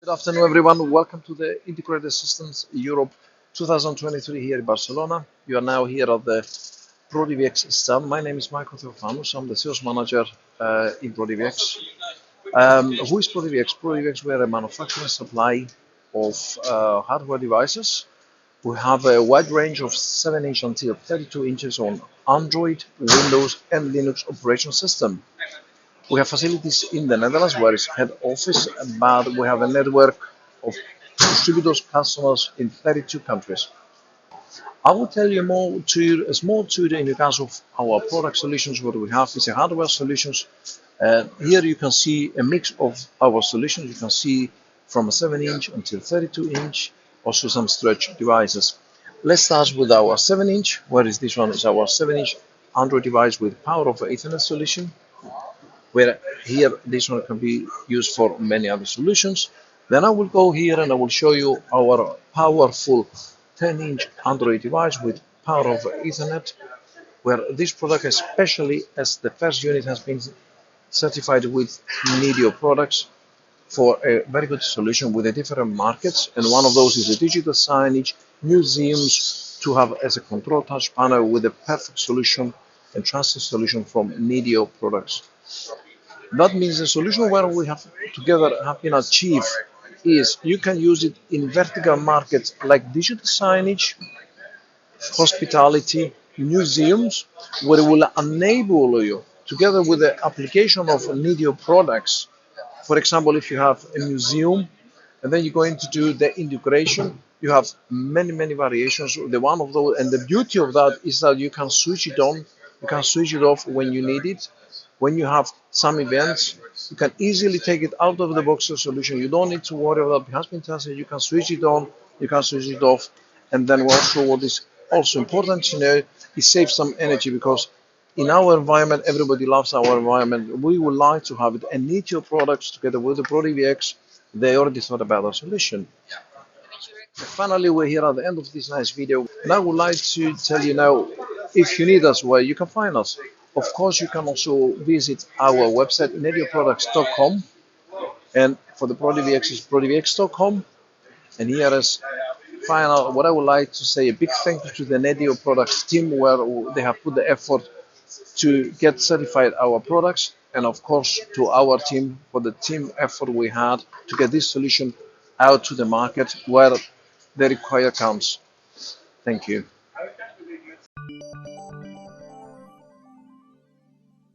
Good afternoon, everyone. Welcome to the Integrated Systems Europe 2023 here in Barcelona. You are now here at the ProDVX stand. My name is Michael Theophanous. I'm the sales manager in ProDVX. Who is ProDVX? ProDVX, we are a manufacturer supply of hardware devices. We have a wide range of 7-inch until 32 inches on Android, Windows, and Linux operation system. We have facilities in the Netherlands, where is head office, but we have a network of distributors, customers in 32 countries. I will tell you a small tour in regards of our product solutions. What we have is a hardware solutions. Here you can see a mix of our solutions. You can see from a 7-inch until 32-inch, also some stretch devices. Let's start with our 7-inch. Where is this one? Is our 7-inch Android device with power over Ethernet solution, where here this one can be used for many other solutions. Then I will go here and I will show you our powerful 10-inch Android device with power over Ethernet, where this product, especially as the first unit has been certified with NETIO products for a very good solution with the different markets, and one of those is the digital signage, museums, to have as a control touch panel with a perfect solution and trusted solution from NETIO products. That means the solution where we have together have been achieved is you can use it in vertical markets like digital signage, hospitality, museums, where it will enable you together with the application of NETIO products. For example, if you have a museum and then you're going to do the integration, you have many variations. The one of those, and the beauty of that is that you can switch it on, you can switch it off when you need it. When you have some events, you can easily take it out of the box solution. You don't need to worry about it has been tested. You can switch it on, you can switch it off, and then also what is also important to know, it saves some energy, because in our environment, everybody loves our environment. We would like to have it, and NETIO products together with the ProDVX, they already thought about a solution. Finally, we're here at the end of this nice video, and I would like to tell you now, if you need us, where you can find us. Of course, you can also visit our website, netioproducts.com, and for the ProDVX is prodvx.com. And here is final, what I would like to say, a big thank you to the NETIO products team, where they have put the effort to get certified our products, and of course to our team for the team effort we had to get this solution out to the market where the require comes. Thank you.